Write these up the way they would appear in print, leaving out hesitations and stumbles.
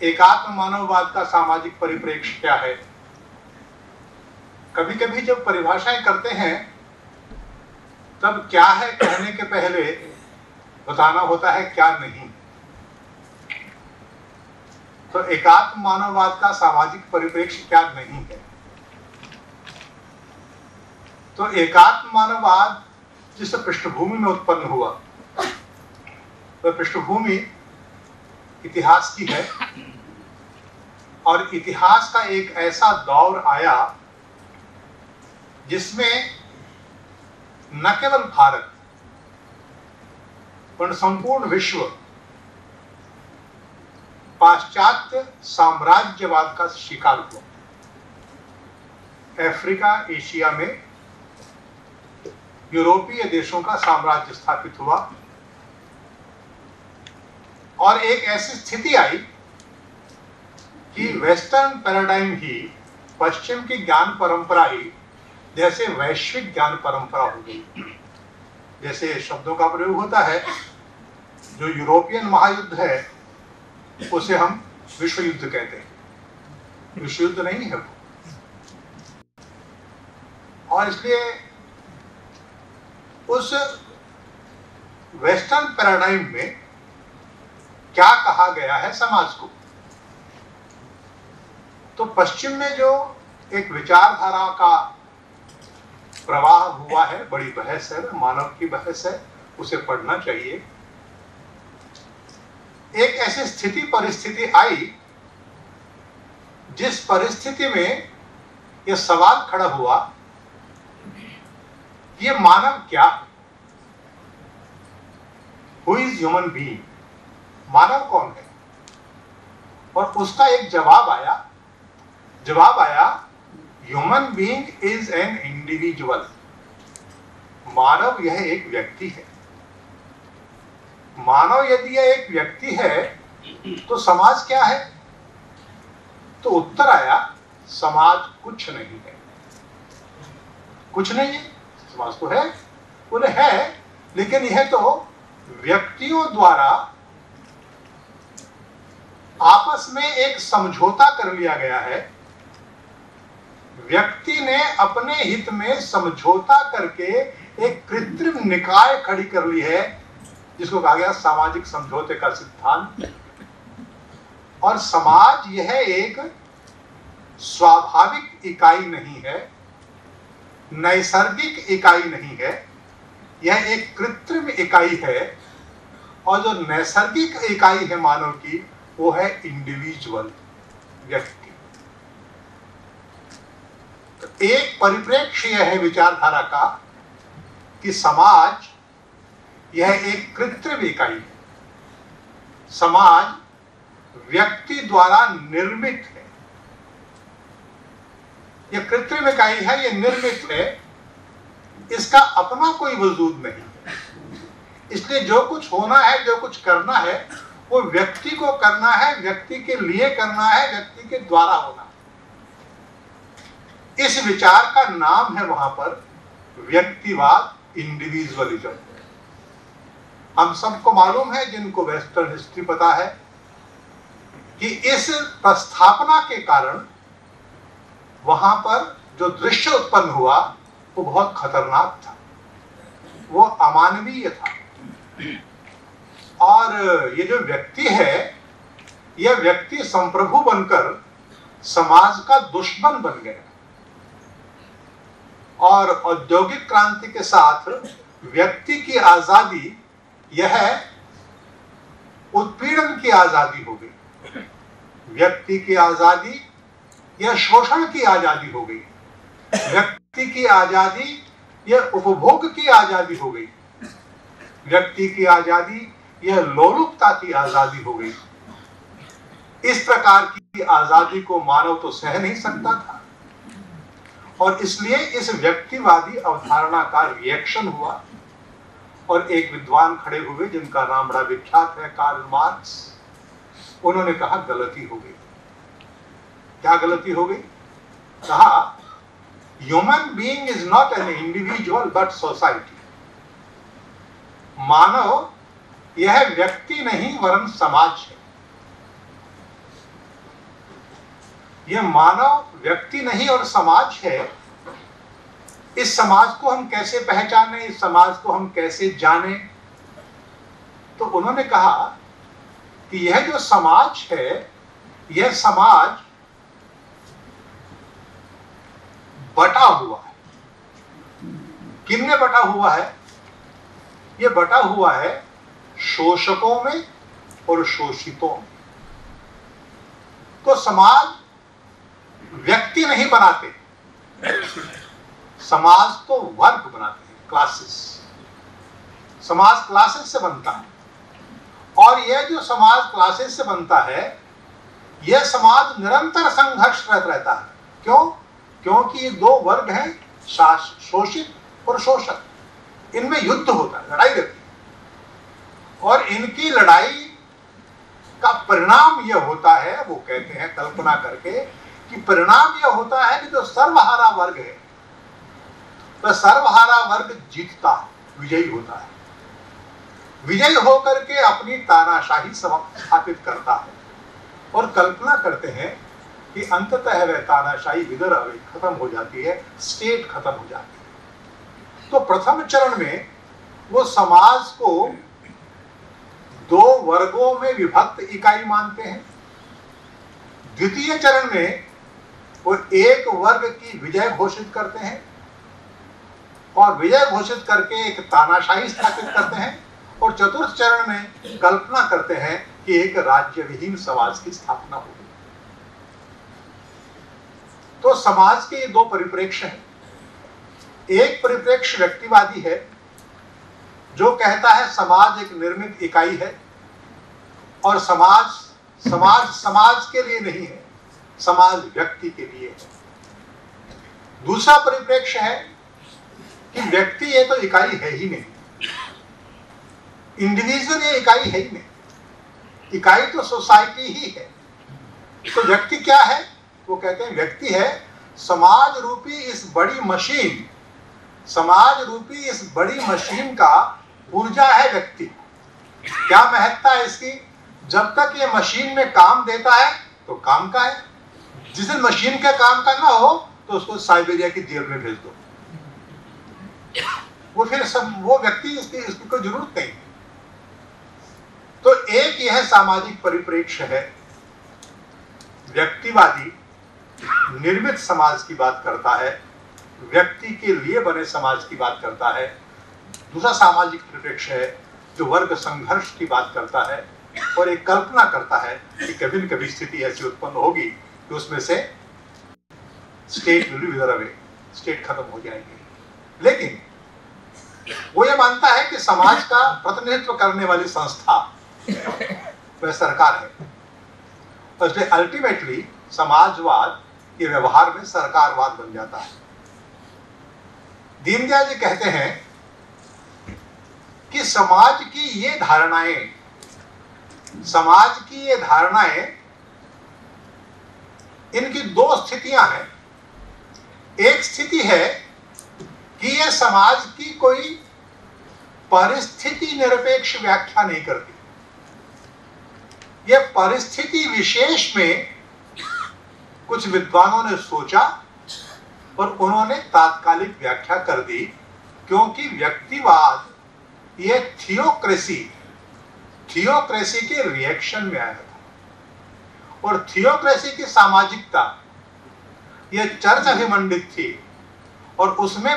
एकात्म मानववाद का सामाजिक परिप्रेक्ष्य क्या है। कभी कभी जब परिभाषाएं करते हैं तब क्या है कहने के पहले बताना होता है क्या नहीं। तो एकात्म मानववाद का सामाजिक परिप्रेक्ष्य क्या नहीं है। तो एकात्म मानववाद जिस पृष्ठभूमि में उत्पन्न हुआ वह पृष्ठभूमि इतिहास की है, और इतिहास का एक ऐसा दौर आया जिसमें न केवल भारत पर संपूर्ण विश्व पाश्चात्य साम्राज्यवाद का शिकार हुआ। अफ्रीका, एशिया में यूरोपीय देशों का साम्राज्य स्थापित हुआ और एक ऐसी स्थिति आई कि वेस्टर्न पैराडाइम ही, पश्चिम की ज्ञान परंपरा ही जैसे वैश्विक ज्ञान परंपरा हो गई। जैसे शब्दों का प्रयोग होता है, जो यूरोपियन महायुद्ध है उसे हम विश्व युद्ध कहते हैं, विश्व युद्ध नहीं है वो। और इसलिए उस वेस्टर्न पैराडाइम में क्या कहा गया है समाज को। तो पश्चिम में जो एक विचारधारा का प्रवाह हुआ है, बड़ी बहस है, मानव की बहस है, उसे पढ़ना चाहिए। एक ऐसी स्थिति परिस्थिति आई जिस परिस्थिति में यह सवाल खड़ा हुआ, ये मानव क्या है, हु इज ह्यूमन बीइंग, मानव कौन है। और उसका एक जवाब आया human being is an individual. मानव यह एक व्यक्ति है। मानव यदि यह एक व्यक्ति है तो समाज क्या है। तो उत्तर आया समाज कुछ नहीं है। कुछ नहीं है, समाज तो है, उन्हें है, लेकिन यह तो व्यक्तियों द्वारा आपस में एक समझौता कर लिया गया है। व्यक्ति ने अपने हित में समझौता करके एक कृत्रिम निकाय खड़ी कर ली है, जिसको कहा गया सामाजिक समझौते का सिद्धांत। और समाज यह एक स्वाभाविक इकाई नहीं है, नैसर्गिक इकाई नहीं है, यह एक कृत्रिम इकाई है। और जो नैसर्गिक इकाई है मानव की, वो है इंडिविजुअल, व्यक्ति। तो एक परिप्रेक्ष्य यह है विचारधारा का कि समाज यह एक कृत्रिम इकाई है। समाज व्यक्ति द्वारा निर्मित है। यह कृत्रिम इकाई है, यह निर्मित है, इसका अपना कोई वजूद नहीं है। इसलिए जो कुछ होना है, जो कुछ करना है, वो व्यक्ति को करना है, व्यक्ति के लिए करना है, व्यक्ति के द्वारा होना है। इस विचार का नाम है वहां पर व्यक्तिवाद, इंडिविजुअलिज्म। हम सबको मालूम है, जिनको वेस्टर्न हिस्ट्री पता है, कि इस प्रस्थापना के कारण वहां पर जो दृश्य उत्पन्न हुआ वो बहुत खतरनाक था, वो अमानवीय था। और ये जो व्यक्ति है, यह व्यक्ति संप्रभु बनकर समाज का दुश्मन बन गया। और औद्योगिक क्रांति के साथ व्यक्ति की आजादी यह उत्पीड़न की आजादी हो गई। व्यक्ति की आजादी यह शोषण की आजादी हो गई। व्यक्ति की आजादी यह उपभोग की आजादी हो गई। व्यक्ति की आजादी यह लोलुपता की आजादी हो गई। इस प्रकार की आजादी को मानव तो सह नहीं सकता था, और इसलिए इस व्यक्तिवादी अवधारणा का रिएक्शन हुआ। और एक विद्वान खड़े हुए जिनका नाम बड़ा विख्यात है, कार्ल मार्क्स। उन्होंने कहा गलती हो गई। क्या गलती हो गई? कहा human being is not an individual but society. मानव यह व्यक्ति नहीं वरन समाज है। ये मानव व्यक्ति नहीं और समाज है। इस समाज को हम कैसे पहचाने, इस समाज को हम कैसे जाने? तो उन्होंने कहा कि यह जो समाज है, यह समाज बटा हुआ है। किनमें बटा हुआ है? यह बटा हुआ है शोषकों में और शोषितों में। तो समाज व्यक्ति नहीं बनाते, समाज तो वर्ग बनाते हैं, क्लासेस। समाज क्लासेस से बनता है, और यह जो समाज क्लासेस से बनता है, यह समाज निरंतर संघर्षरत रहता है। क्यों? क्योंकि ये दो वर्ग हैं, शोषित और शोषक। इनमें युद्ध होता है, लड़ाई रहती है, और इनकी लड़ाई का परिणाम यह होता है, वो कहते हैं कल्पना करके कि परिणाम यह होता है कि जो सर्वहारा वर्ग है, वह सर्वहारा वर्ग जीतता है, विजयी होता है। विजयी होकर के अपनी तानाशाही स्थापित करता है, और कल्पना करते हैं कि अंततः वह तानाशाही विदर खत्म हो जाती है, स्टेट खत्म हो जाती है। तो प्रथम चरण में वो समाज को दो वर्गों में विभक्त इकाई मानते हैं। द्वितीय चरण में वो एक वर्ग की विजय घोषित करते हैं, और विजय घोषित करके एक तानाशाही स्थापित करते हैं, और चतुर्थ चरण में कल्पना करते हैं कि एक राज्य विहीन समाज की स्थापना होगी। तो समाज के ये दो परिप्रेक्ष्य हैं। एक परिप्रेक्ष्य व्यक्तिवादी है, जो कहता है समाज एक निर्मित इकाई है, और समाज के लिए नहीं है, समाज व्यक्ति के लिए है। दूसरा परिप्रेक्ष्य है कि व्यक्ति ये तो इकाई है ही नहीं, इंडिविजुअल ये इकाई है ही नहीं, इकाई तो सोसाइटी ही है। तो व्यक्ति क्या है? वो कहते हैं व्यक्ति है समाज रूपी इस बड़ी मशीन, समाज रूपी इस बड़ी मशीन का ऊर्जा है व्यक्ति। क्या महत्ता है इसकी? जब तक ये मशीन में काम देता है तो काम का है, जिस दिन मशीन का काम का ना हो तो उसको साइबेरिया की जेल में भेज दो, वो फिर वो व्यक्ति इसकी कोई जरूरत नहीं। तो एक यह सामाजिक परिप्रेक्ष्य है, व्यक्तिवादी निर्मित समाज की बात करता है, व्यक्ति के लिए बने समाज की बात करता है। दूसरा सामाजिक परिप्रेक्ष्य है जो वर्ग संघर्ष की बात करता है, और एक कल्पना करता है कि कभी न कभी स्थिति ऐसी उत्पन्न होगी कि उसमें से state will be विदर away, state खत्म हो जाएगी। लेकिन वो ये मानता है कि समाज का प्रतिनिधित्व करने वाली संस्था वह सरकार है, और इसलिए अल्टीमेटली समाजवाद के व्यवहार में सरकारवाद बन जाता है। दीनदयाल जी कहते हैं कि समाज की ये धारणाएं, इनकी दो स्थितियां हैं। एक स्थिति है कि यह समाज की कोई परिस्थिति निरपेक्ष व्याख्या नहीं करती, यह परिस्थिति विशेष में कुछ विद्वानों ने सोचा और उन्होंने तात्कालिक व्याख्या कर दी, क्योंकि व्यक्तिवाद ये थियोक्रेसी के रिएक्शन में आया था, और थियोक्रेसी की सामाजिकता ये चर्च अभिमंडित थी, और उसमें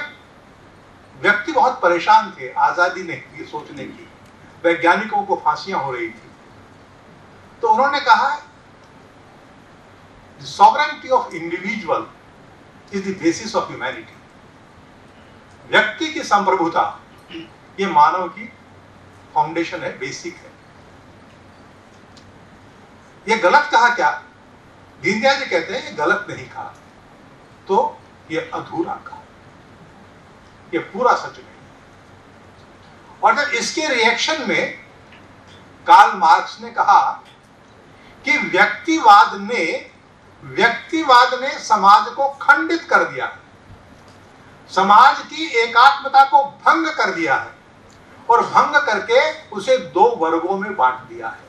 व्यक्ति बहुत परेशान थे, आजादी नहीं थी सोचने की, वैज्ञानिकों को फांसियां हो रही थी। तो उन्होंने कहा the sovereignty of individual is the basis of humanity. व्यक्ति की संप्रभुता ये मानव की फाउंडेशन है, बेसिक है। ये गलत कहा क्या? दीनदयाल जी कहते हैं ये गलत नहीं कहा, तो ये अधूरा कहा, ये पूरा सच नहीं। और जब इसके रिएक्शन में कार्ल मार्क्स ने कहा कि व्यक्तिवाद ने समाज को खंडित कर दिया है, समाज की एकात्मता को भंग कर दिया है, और भंग करके उसे दो वर्गों में बांट दिया है।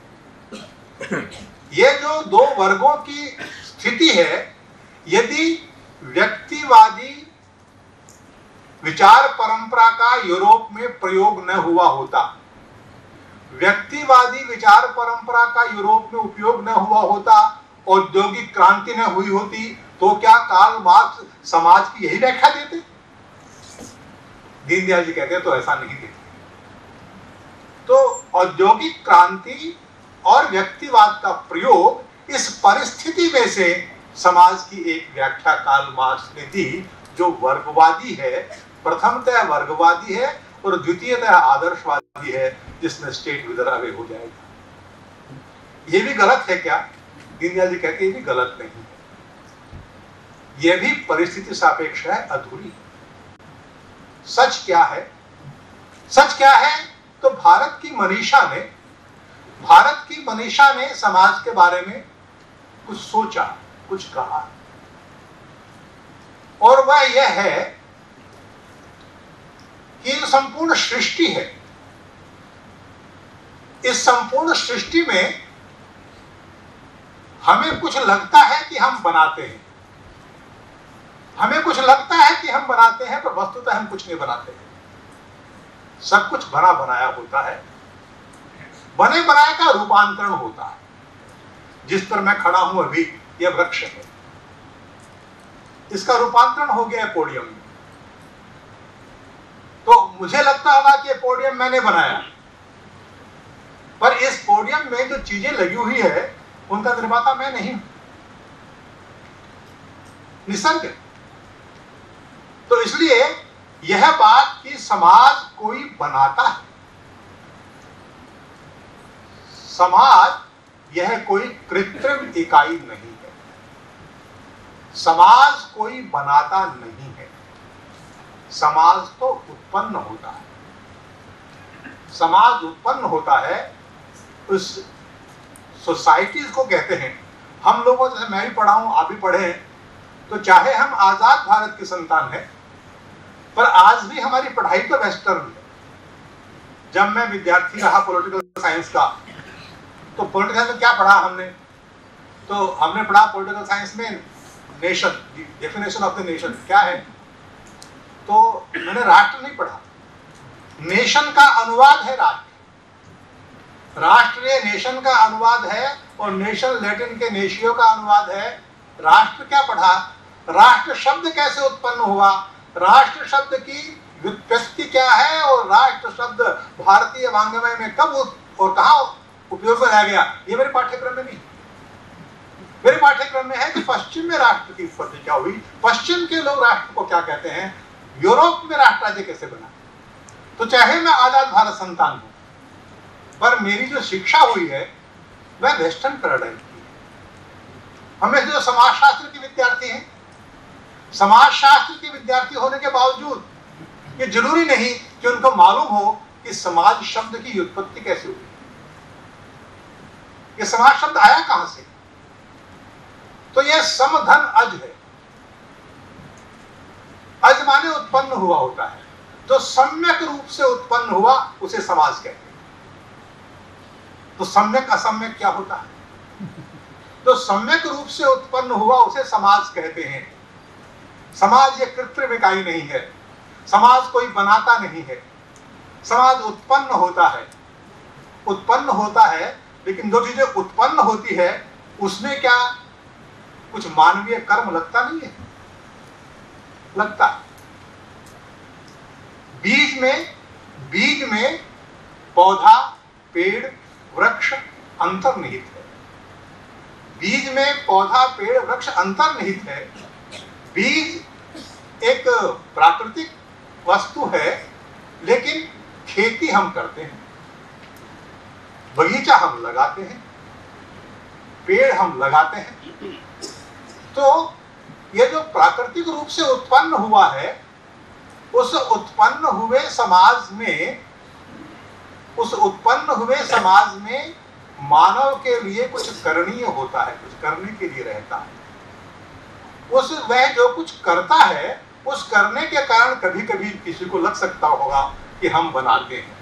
ये जो दो वर्गों की स्थिति है, यदि व्यक्तिवादी विचार परंपरा का यूरोप में प्रयोग न हुआ होता, व्यक्तिवादी विचार परंपरा का यूरोप में उपयोग न हुआ होता, औद्योगिक क्रांति न हुई होती, तो क्या कार्ल मार्क्स समाज की यही व्याख्या देते? दीनदयाल जी कहते हैं तो ऐसा नहीं देते। तो औद्योगिक क्रांति और व्यक्तिवाद का प्रयोग इस परिस्थिति में से समाज की एक व्याख्या कार्ल मार्क्स ने दी, जो वर्गवादी है, प्रथमतः वर्गवादी है और द्वितीयतः आदर्शवादी है, जिसमें स्टेट विदर अवे हो जाएगा। ये भी गलत है क्या? दीनदयाल जी कहते हैं ये भी गलत नहीं है, यह भी परिस्थिति सापेक्ष है, अधूरी। सच क्या है? सच क्या है? तो भारत की मनीषा ने समाज के बारे में कुछ सोचा, कुछ कहा, और वह यह है कि ये संपूर्ण सृष्टि है, इस संपूर्ण सृष्टि में हमें कुछ लगता है कि हम बनाते हैं, हमें कुछ लगता है कि हम बनाते हैं, पर वस्तुतः हम कुछ नहीं बनाते हैं। सब कुछ बना बनाया होता है, बने बनाए का रूपांतरण होता है। जिस पर मैं खड़ा हूं अभी, यह वृक्ष है, इसका रूपांतरण हो गया है पोडियम में। तो मुझे लगता होगा कि यह पोडियम मैंने बनाया, पर इस पोडियम में जो चीजें लगी हुई है उनका निर्माता मैं नहीं हूं, निसर्ग। तो इसलिए यह बात कि समाज कोई बनाता है, समाज यह कोई कृत्रिम इकाई नहीं है, समाज कोई बनाता नहीं है, समाज तो उत्पन्न होता है। समाज उत्पन्न होता है उस सोसाइटीज को कहते हैं। हम लोगों, जैसे मैं भी पढ़ा हूं, आप भी पढ़े हैं, तो चाहे हम आजाद भारत की संतान हैं, पर आज भी हमारी पढ़ाई तो वेस्टर्न है। जब मैं विद्यार्थी रहा पॉलिटिकल साइंस का, तो पॉलिटिकल साइंस में क्या पढ़ा हमने? तो हमने पढ़ा पॉलिटिकल साइंस में nation, definition of the nation क्या है। तो मैंने राष्ट्र नहीं पढ़ा, नेशन का अनुवाद है राष्ट्र, राष्ट्रीय नेशन का अनुवाद है, और नेशन लैटिन के नेशियो का अनुवाद है। राष्ट्र क्या पढ़ा? राष्ट्र शब्द कैसे उत्पन्न हुआ, राष्ट्र शब्द की व्युत्पत्ति क्या है, और राष्ट्र शब्द भारतीय वांग्मय में कब और कहां उपयोग में लाया गया, ये मेरे पाठ्यक्रम में नहीं। मेरे पाठ्यक्रम में है कि पश्चिम में राष्ट्र की उत्पत्ति क्या हुई, पश्चिम के लोग राष्ट्र को क्या कहते हैं, यूरोप में राष्ट्र राज्य कैसे बना। तो चाहे मैं आजाद भारत संतान हूं, पर मेरी जो शिक्षा हुई है वह वेस्टर्न पैराडाइम की है। हमें जो समाजशास्त्र के विद्यार्थी हैं, समाजशास्त्र के विद्यार्थी होने के बावजूद ये जरूरी नहीं कि उनको मालूम हो कि समाज शब्द की उत्पत्ति कैसे हुई, ये समाज शब्द आया कहां से। तो यह समधन अज है, अज माने उत्पन्न हुआ होता है, जो सम्यक रूप से उत्पन्न हुआ उसे समाज कहते हैं। तो सम्यक असम्यक क्या होता है? तो सम्यक रूप से उत्पन्न हुआ उसे समाज कहते हैं। समाज ये कृत्रिम इकाई नहीं है, समाज कोई बनाता नहीं है, समाज उत्पन्न होता है। उत्पन्न होता है, लेकिन जो चीजें उत्पन्न होती है उसमें क्या कुछ मानवीय कर्म लगता नहीं है? लगता है। बीज में पौधा, पेड़, वृक्ष अंतर्निहित है। बीज में पौधा, पेड़, वृक्ष अंतर्निहित है। बीज एक प्राकृतिक वस्तु है, लेकिन खेती हम करते हैं, बगीचा हम लगाते हैं, पेड़ हम लगाते हैं। तो ये जो प्राकृतिक रूप से उत्पन्न हुआ है, उस उत्पन्न हुए समाज में मानव के लिए कुछ करणीय होता है, कुछ करने के लिए रहता है। वह जो कुछ करता है, उस करने के कारण कभी कभी किसी को लग सकता होगा कि हम बनाते हैं।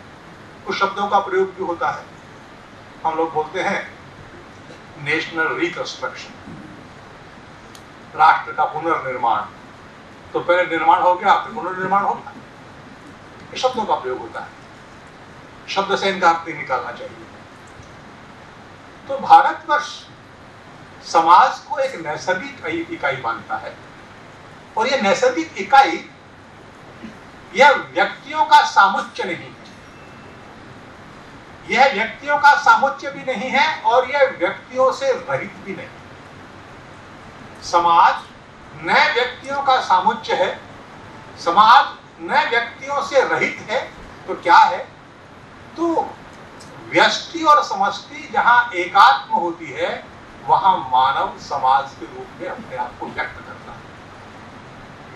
कुछ शब्दों का प्रयोग भी होता है। हम लोग बोलते हैं नेशनल रिकंस्ट्रक्शन, राष्ट्र का पुनर्निर्माण। तो पहले निर्माण हो गया, फिर पुनर्निर्माण होगा। ये शब्दों का प्रयोग होता है, शब्द से इनका अर्थ निकालना चाहिए। तो भारतवर्ष समाज को एक नैसर्गिक इकाई मानता है, और यह नैसर्गिक इकाई यह व्यक्तियों का सामुच्य नहीं है, यह व्यक्तियों का सामुच्य भी नहीं है, और यह व्यक्तियों से रहित भी नहीं। समाज न व्यक्तियों का सामुच्य है, समाज न व्यक्तियों से रहित है, तो क्या है? तो व्यष्टि और समष्टि जहां एकात्म होती है, वहां मानव समाज के रूप में अपने आप को व्यक्त करता है।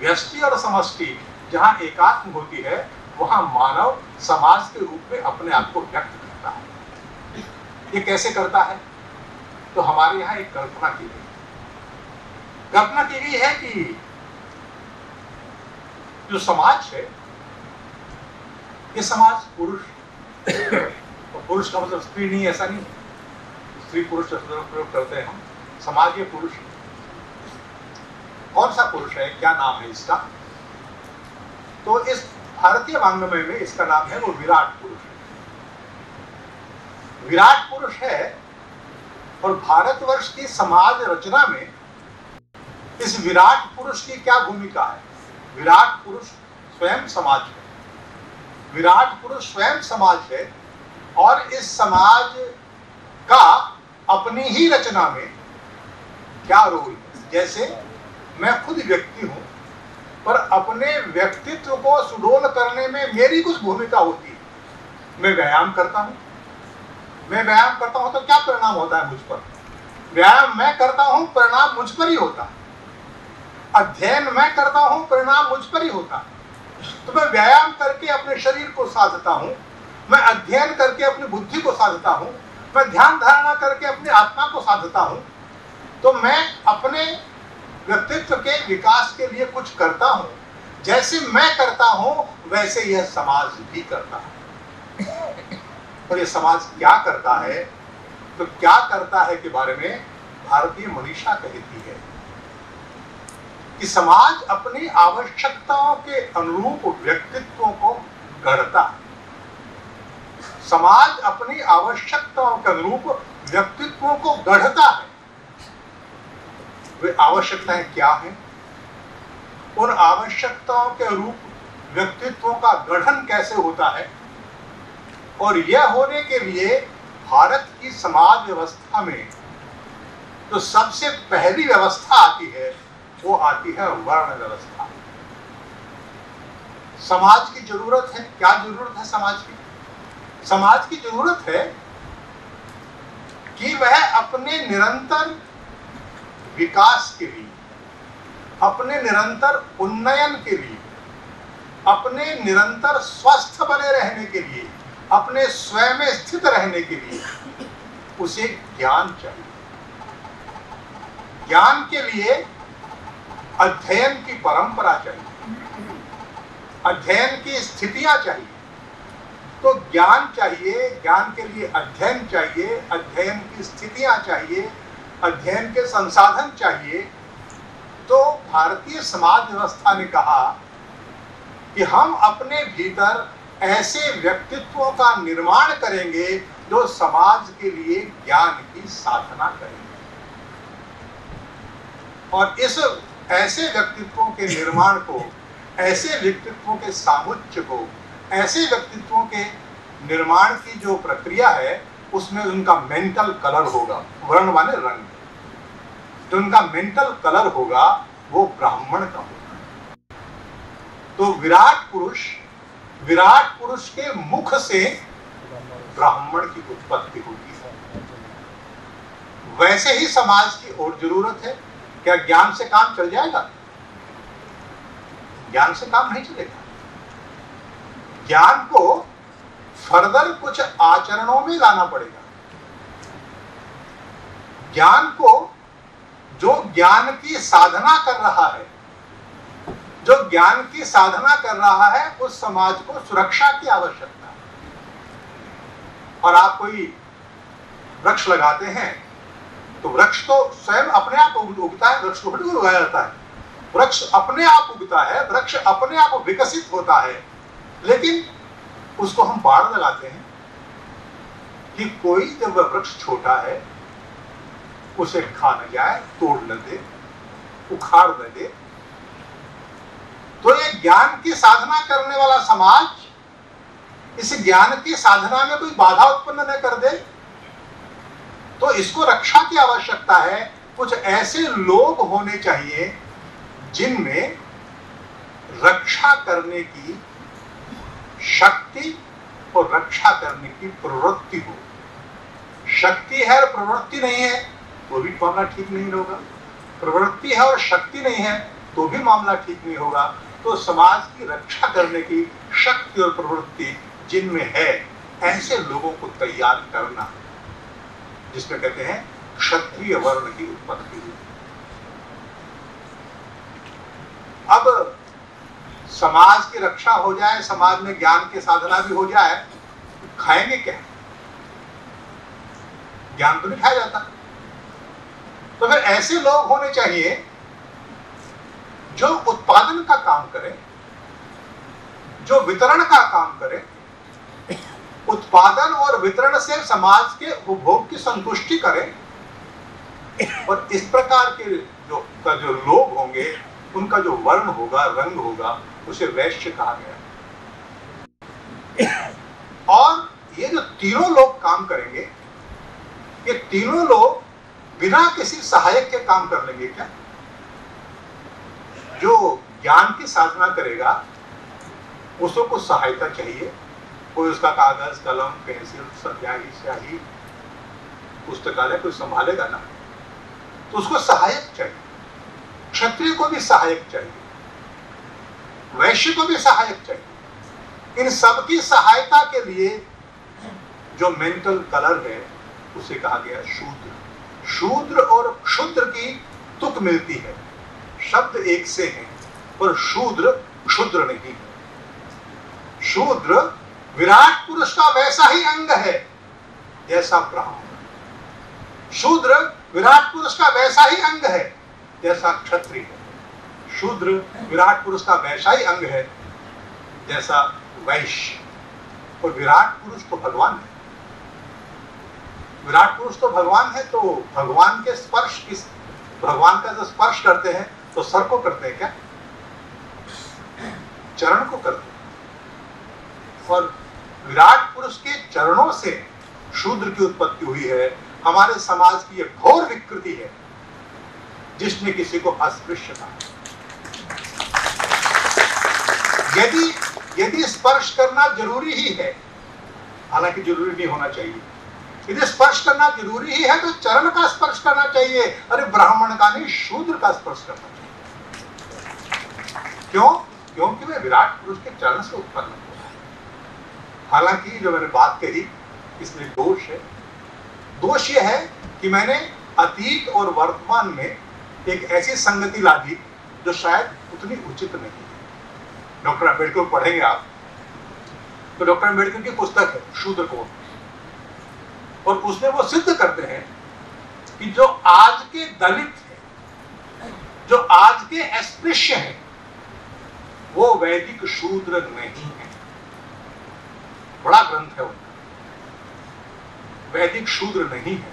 व्यष्टि और समष्टि जहां एकात्म होती है, वहां मानव समाज के रूप में अपने आप को व्यक्त करता है। ये कैसे करता है? तो हमारे यहां एक कल्पना की गई है कि जो समाज है, ये समाज पुरुष, तो पुरुष का मतलब स्त्री नहीं, ऐसा नहीं, स्त्री पुरुष प्रयोग करते हैं हम। समाज ये पुरुष है। कौन सा पुरुष है, क्या नाम है इसका? तो इस भारतीय वाङ्मय में इसका नाम है वो विराट पुरुष है। विराट पुरुष है, और भारतवर्ष की समाज रचना में इस विराट पुरुष की क्या भूमिका है? विराट पुरुष स्वयं समाज है, विराट पुरुष स्वयं समाज है, और इस समाज का अपनी ही रचना में क्या रोल है? जैसे मैं खुद व्यक्ति हूं, पर अपने व्यक्तित्व को सुडौल करने में मेरी कुछ भूमिका होती है। मैं व्यायाम करता हूं, तो क्या परिणाम होता है मुझ पर? व्यायाम मैं करता हूं, परिणाम मुझ पर ही होता है। अध्ययन मैं करता हूं, परिणाम मुझ पर ही होता है। तो मैं व्यायाम करके अपने शरीर को साधता हूं, मैं अध्ययन करके अपनी बुद्धि को साधता हूं, मैं ध्यान धारणा करके अपनी आत्मा को साधता हूं। तो मैं अपने व्यक्तित्व के विकास के लिए कुछ करता हूं। जैसे मैं करता हूं, वैसे यह समाज भी करता है। और यह समाज क्या करता है? तो क्या करता है के बारे में भारतीय मनीषा कहती है कि समाज अपनी आवश्यकताओं के अनुरूप व्यक्तित्वों को गढ़ता है। समाज अपनी आवश्यकताओं के अनुरूप व्यक्तित्वों को गढ़ता है। वे आवश्यकताएं क्या हैं? उन आवश्यकताओं के अनुरूप व्यक्तित्वों का गठन कैसे होता है? और यह होने के लिए भारत की समाज व्यवस्था में तो सबसे पहली व्यवस्था आती है, वो आती है वर्ण व्यवस्था। समाज की जरूरत है, क्या जरूरत है समाज की? समाज की जरूरत है कि वह अपने निरंतर विकास के लिए, अपने निरंतर उन्नयन के लिए, अपने निरंतर स्वस्थ बने रहने के लिए, अपने स्वयं में स्थित रहने के लिए उसे ज्ञान चाहिए। ज्ञान के लिए अध्ययन की परंपरा चाहिए, अध्ययन की स्थितियां चाहिए। तो ज्ञान चाहिए, ज्ञान के लिए अध्ययन चाहिए, अध्ययन की स्थितियां चाहिए, अध्ययन के संसाधन चाहिए। तो भारतीय समाज व्यवस्था ने कहा कि हम अपने भीतर ऐसे व्यक्तित्वों का निर्माण करेंगे जो समाज के लिए ज्ञान की साधना करेंगे। और इस ऐसे व्यक्तित्वों के निर्माण को, ऐसे व्यक्तित्वों के सामुच्य को, ऐसे व्यक्तित्वों के निर्माण की जो प्रक्रिया है, उसमें उनका मेंटल कलर होगा। वर्ण माने रंग। जो उनका मेंटल कलर होगा वो ब्राह्मण का होगा। तो विराट पुरुष के मुख से ब्राह्मण की उत्पत्ति होती है। वैसे ही समाज की और जरूरत है। क्या ज्ञान से काम चल जाएगा? ज्ञान से काम नहीं चलेगा। ज्ञान को फर्दर कुछ आचरणों में लाना पड़ेगा। ज्ञान को, जो ज्ञान की साधना कर रहा है, जो ज्ञान की साधना कर रहा है, उस समाज को सुरक्षा की आवश्यकता है। और आप कोई वृक्ष लगाते हैं तो वृक्ष तो स्वयं अपने आप उगता है, वृक्ष को थोड़ी उगाया जाता है। वृक्ष अपने आप उगता है, वृक्ष अपने आप विकसित होता है, लेकिन उसको हम बाड़ लगाते हैं कि कोई जब वह वृक्ष छोटा है उसे खा न जाए, तोड़ न दे, उखाड़ न दे। तो ये ज्ञान की साधना करने वाला समाज इस ज्ञान की साधना में कोई बाधा उत्पन्न न कर दे, तो इसको रक्षा की आवश्यकता है। कुछ ऐसे लोग होने चाहिए जिनमें रक्षा करने की शक्ति और रक्षा करने की प्रवृत्ति हो। शक्ति है और प्रवृत्ति नहीं है तो भी मामला ठीक नहीं होगा, प्रवृत्ति है और शक्ति नहीं है तो भी मामला ठीक नहीं होगा। तो समाज की रक्षा करने की शक्ति और प्रवृत्ति जिनमें है, ऐसे लोगों को तैयार करना, जिसमें कहते हैं क्षत्रिय वर्ण की उत्पत्ति हुई। अब समाज की रक्षा हो जाए, समाज में ज्ञान की साधना भी हो जाए, खाएंगे क्या? ज्ञान तो नहीं खाया जाता। तो फिर ऐसे लोग होने चाहिए जो उत्पादन का काम करें, जो वितरण का काम करें, उत्पादन और वितरण से समाज के उपभोग की संतुष्टि करें। और इस प्रकार के जो लोग होंगे, उनका जो वर्ण होगा, रंग होगा, उसे वैश्य कहा गया। और ये जो तीनों लोग काम करेंगे, ये तीनों लोग बिना किसी सहायक के काम कर लेंगे क्या? जो ज्ञान की साधना करेगा उसको कुछ सहायता चाहिए, कोई उसका कागज, कलम, पेंसिल, स्याही, पुस्तकालय कोई संभालेगा ना, तो उसको सहायक चाहिए। क्षत्रिय को भी सहायक चाहिए, वैश्य को भी सहायक चाहिए। इन सबकी सहायता के लिए जो मेंटल कलर है उसे कहा गया शूद्र। शूद्र और क्षुद्र की तुक मिलती है, शब्द एक से हैं, पर शूद्र क्षुद्र नहीं है। शूद्र विराट पुरुष का वैसा ही अंग है जैसा ब्राह्मण। शूद्र विराट पुरुष का वैसा ही अंग है जैसा क्षत्रिय है। शूद्र विराट पुरुष का वैसा ही अंग है जैसा वैश्य। और विराट पुरुष तो भगवान है। विराट पुरुष तो भगवान है, तो भगवान के स्पर्श, किस भगवान का जो स्पर्श करते हैं तो सर को करते हैं क्या? चरण को करते हैं। और विराट पुरुष के चरणों से शूद्र की उत्पत्ति हुई है। हमारे समाज की यह घोर विकृति है जिसने किसी को अस्पृश्य कहा। यदि स्पर्श करना जरूरी ही है, हालांकि जरूरी नहीं होना चाहिए, यदि स्पर्श करना जरूरी ही है तो चरण का स्पर्श करना चाहिए। अरे ब्राह्मण का नहीं, शूद्र का स्पर्श करना चाहिए। क्यों? क्योंकि वे विराट पुरुष के चरण से उत्पन्न हुआ है। हालांकि जो मैंने बात कही इसमें दोष है। दोष यह है कि मैंने अतीत और वर्तमान में एक ऐसी संगति ला दी जो शायद उतनी उचित नहीं है। डॉक्टर अम्बेडकर पढ़ेंगे आप तो डॉक्टर अम्बेडकर की पुस्तक है शूद्र कोण, और उसमें वो सिद्ध करते हैं कि जो आज के दलित हैं, जो आज के अस्पृश्य हैं, वो वैदिक शूद्र नहीं है। बड़ा ग्रंथ है उनका, वैदिक शूद्र नहीं है।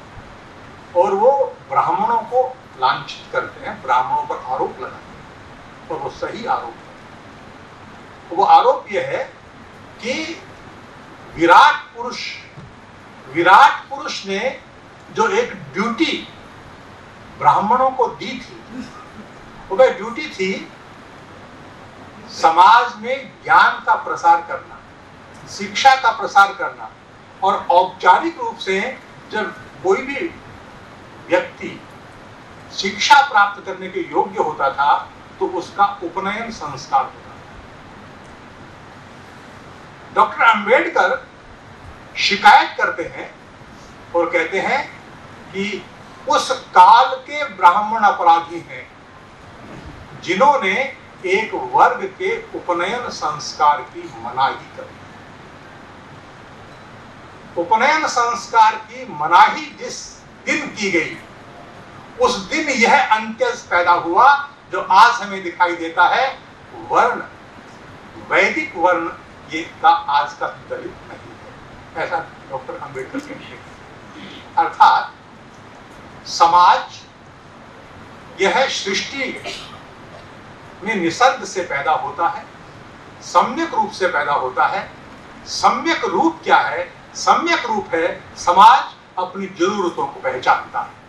और वो ब्राह्मणों को लांछित करते हैं, ब्राह्मणों पर आरोप लगाते हैं, और वो सही आरोप है। वो आरोप यह है कि विराट पुरुष ने जो एक ड्यूटी ब्राह्मणों को दी थी, वो वह ड्यूटी थी समाज में ज्ञान का प्रसार करना, शिक्षा का प्रसार करना। और औपचारिक रूप से जब कोई भी व्यक्ति शिक्षा प्राप्त करने के योग्य होता था तो उसका उपनयन संस्कार होता था। डॉक्टर अंबेडकर शिकायत करते हैं और कहते हैं कि उस काल के ब्राह्मण अपराधी हैं जिन्होंने एक वर्ग के उपनयन संस्कार की मनाही कर। उपनयन संस्कार की मनाही जिस दिन की गई उस दिन यह अंत्यज पैदा हुआ जो आज हमें दिखाई देता है। वर्ण, वैदिक वर्ण ये का आज का दलित नहीं है, ऐसा डॉक्टर अंबेडकर कहते हैं। अर्थात समाज यह सृष्टि में निसर्ग से पैदा होता है, सम्यक रूप से पैदा होता है। सम्यक रूप क्या है? सम्यक रूप है समाज अपनी जरूरतों को पहचानता है।